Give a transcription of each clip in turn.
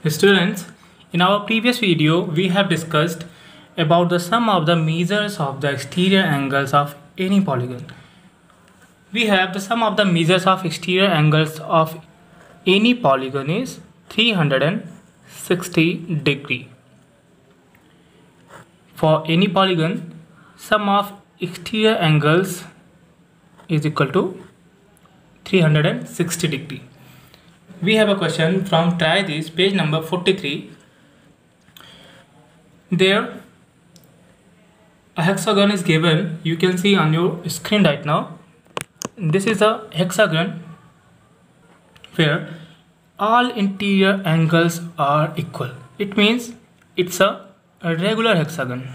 Students, in our previous video, we have discussed about the sum of the measures of the exterior angles of any polygon. We have the sum of the measures of exterior angles of any polygon is 360 degree. For any polygon, sum of exterior angles is equal to 360 degree. We have a question from Try This, page number 43. There a hexagon is given. You can see on your screen right now. This is a hexagon where all interior angles are equal. It means it's a regular hexagon.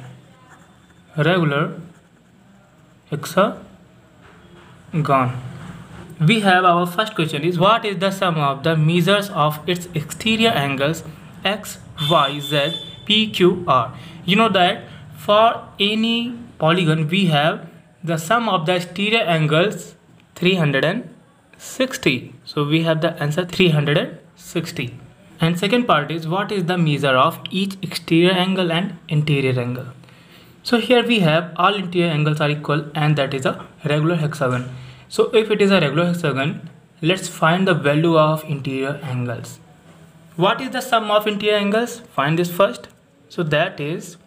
Regular hexagon. We have our first question is, what is the sum of the measures of its exterior angles x, y, z, p, q, r? You know that for any polygon we have the sum of the exterior angles 360. So we have the answer 360. And second part is, what is the measure of each exterior angle and interior angle? So here we have all interior angles are equal and that is a regular hexagon. So if it is a regular hexagon, let's find the value of interior angles. What is the sum of interior angles? Find this first. So that is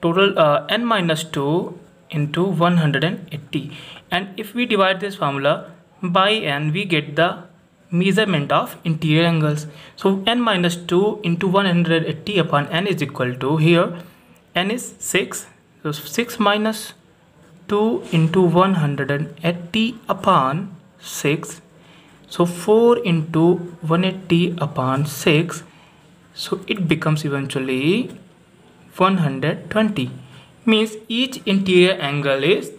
total n minus 2 into 180. And if we divide this formula by n, we get the measurement of interior angles. So n minus 2 into 180 upon n is equal to, here n is 6. So 6 minus 2 into 180 upon 6. So 4 into 180 upon 6. So it becomes eventually 120. Means each interior angle is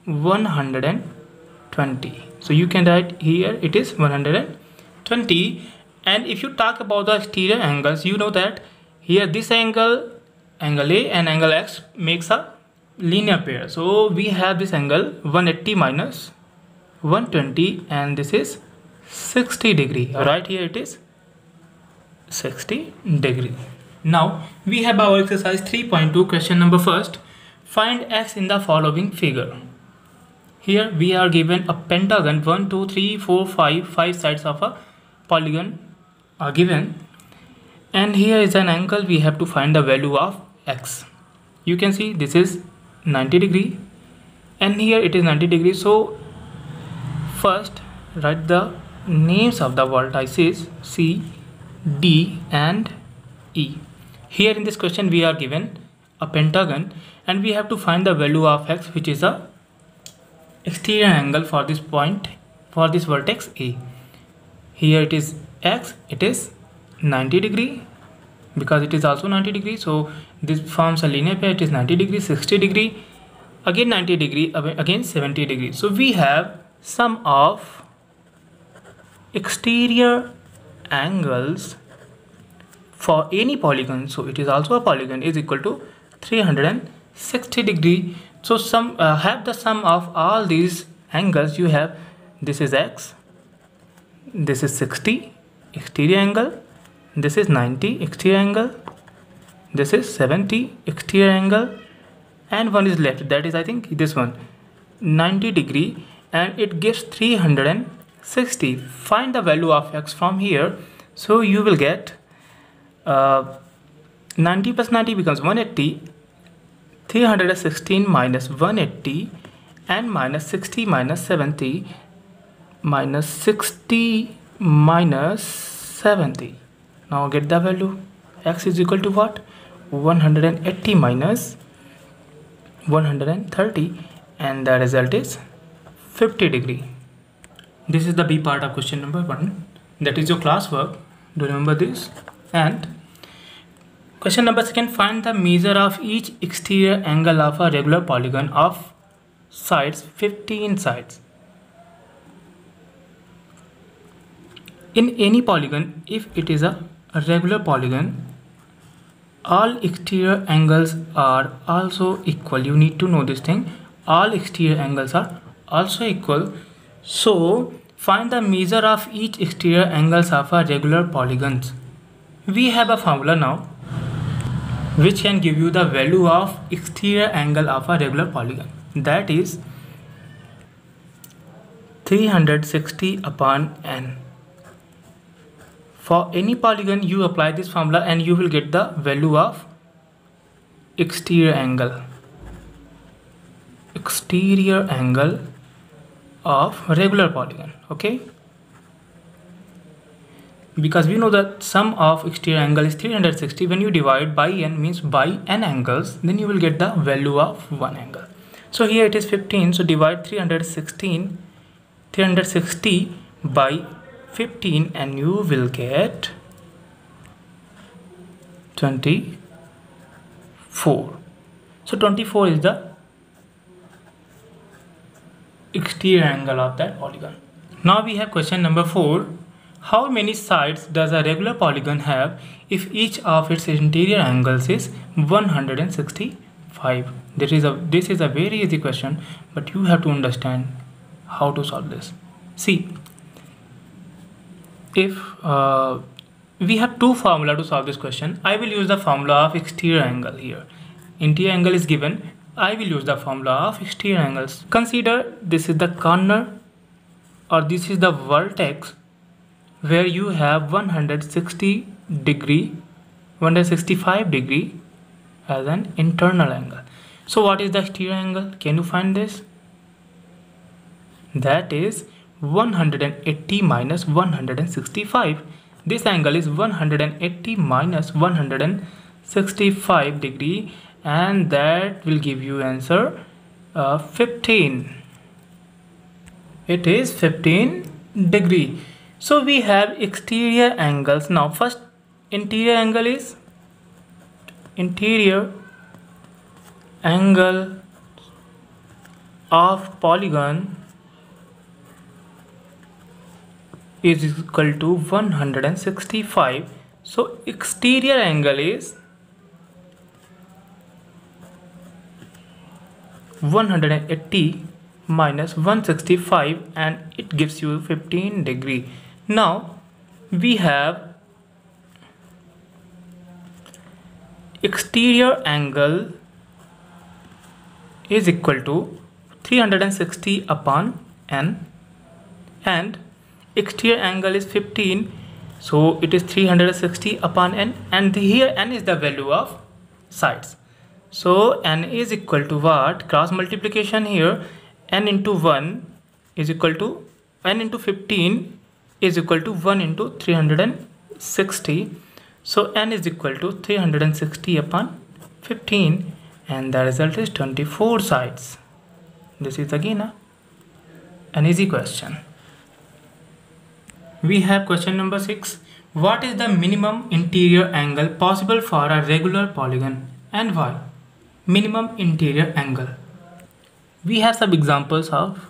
120. So you can write here it is 120. And if you talk about the exterior angles, you know that here this angle A and angle X makes a linear pair. So we have this angle 180 minus 120 and this is 60 degree. Right here it is 60 degree. Now we have our exercise 3.2, question number first. Find x in the following figure. Here we are given a pentagon. 1, 2, 3, 4, 5 sides of a polygon are given, and here is an angle. We have to find the value of x. You can see this is 90 degree and here it is 90 degree. So first write the names of the vertices C, D and E. Here in this question we are given a pentagon and we have to find the value of x, which is a exterior angle for this point, for this vertex A. Here it is x, it is 90 degree because it is also 90 degree. So this forms a linear pair. It is 90 degree, 60 degree, again 90 degree, again 70 degree. So we have sum of exterior angles for any polygon. So it is also a polygon is equal to 360 degree. So have the sum of all these angles. You have this is x, this is 60 exterior angle, this is 90 exterior angle, this is 70 exterior angle, and one is left, that is I think this one 90 degree, and it gives 360. Find the value of x from here. So you will get 90 plus 90 becomes 180, 316 minus 180 and minus 60 minus 70 minus 60 minus 70. Now get the value. X is equal to what? 180 minus 130 and the result is 50 degree. This is the B part of question number 1. That is your classwork. Do remember this. And question number 2, find the measure of each exterior angle of a regular polygon of sides 15 sides. In any polygon, if it is a regular polygon, all exterior angles are also equal. You need to know this thing. All exterior angles are also equal. So find the measure of each exterior angles of a regular polygons. We have a formula now which can give you the value of exterior angle of a regular polygon, that is 360 upon n. For any polygon you apply this formula and you will get the value of exterior angle of regular polygon. Okay, because we know that sum of exterior angle is 360. When you divide by n, means by n angles, then you will get the value of one angle. So here it is 15, so divide 360 by 15 and you will get 24. So 24 is the exterior angle of that polygon. Now we have question number 4. How many sides does a regular polygon have if each of its interior angles is 165? This is a very easy question, but you have to understand how to solve this. See, if we have two formula to solve this question, I will use the formula of exterior angle here. Interior angle is given, I will use the formula of exterior angles. Consider this is the corner or this is the vertex where you have 165 degree as an internal angle. So what is the exterior angle? Can you find this? That is 180 minus 165. This angle is 180 minus 165 degree, and that will give you answer 15. It is 15 degree. So we have exterior angles. Now first interior angle is interior angle of polygon is equal to 165. So exterior angle is 180 minus 165 and it gives you 15 degree. Now we have exterior angle is equal to 360 upon n and exterior angle is 15, so it is 360 upon n, and here n is the value of sides. So n is equal to what? Cross multiplication here, n into 1 is equal to n into 15 is equal to 1 into 360. So n is equal to 360 upon 15 and the result is 24 sides. This is again an easy question. We have question number 6. What is the minimum interior angle possible for a regular polygon and why? Minimum interior angle. We have some examples of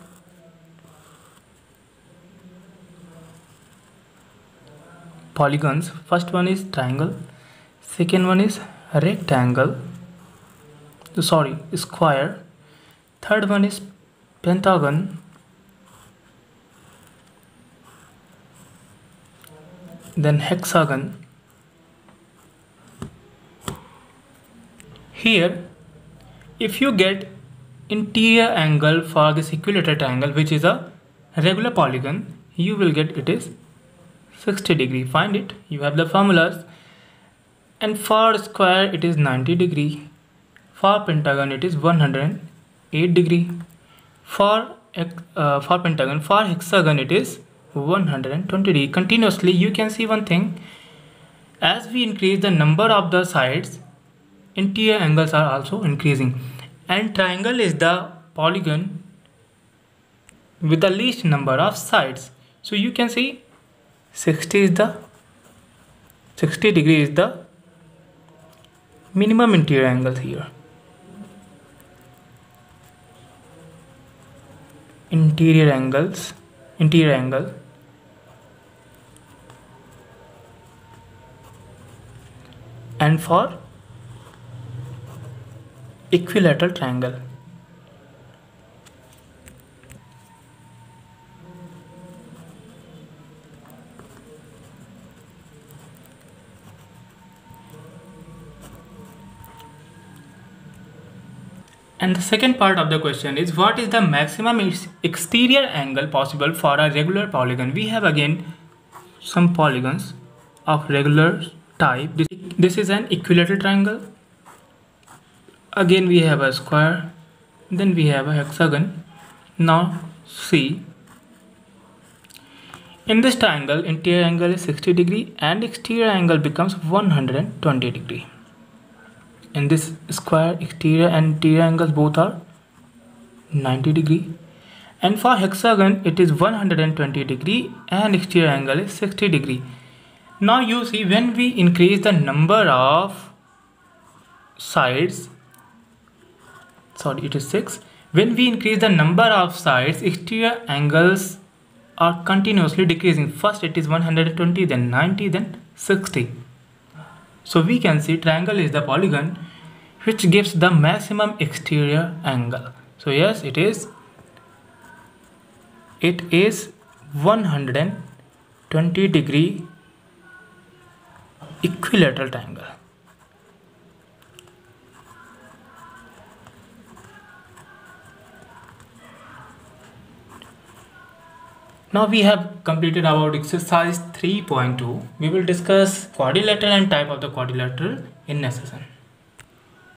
polygons. First one is triangle, second one is rectangle, square, third one is pentagon, then hexagon. Here if you get interior angle for this equilateral triangle, which is a regular polygon, you will get it is 60 degree. Find it. You have the formulas. And for square it is 90 degree. For pentagon it is 108 degree. For pentagon, for hexagon it is 120 degree. Continuously you can see one thing. As we increase the number of the sides, interior angles are also increasing. And triangle is the polygon with the least number of sides. So you can see 60 degree is the minimum interior angle here. Interior angle. And for equilateral triangle. And the second part of the question is, what is the maximum exterior angle possible for a regular polygon? We have again some polygons of regular type. This is an equilateral triangle. Again we have a square, then we have a hexagon. Now see, in this triangle interior angle is 60 degree and exterior angle becomes 120 degree. In this square, exterior and interior angles both are 90 degree, and for hexagon it is 120 degree and exterior angle is 60 degree. Now you see, when we increase the number of sides, sorry it is 6, when we increase the number of sides, exterior angles are continuously decreasing. First it is 120, then 90, then 60. So we can see triangle is the polygon which gives the maximum exterior angle. So yes, it is 120 degree equilateral triangle. Now we have completed about exercise 3.2. We will discuss quadrilateral and type of the quadrilateral in next session.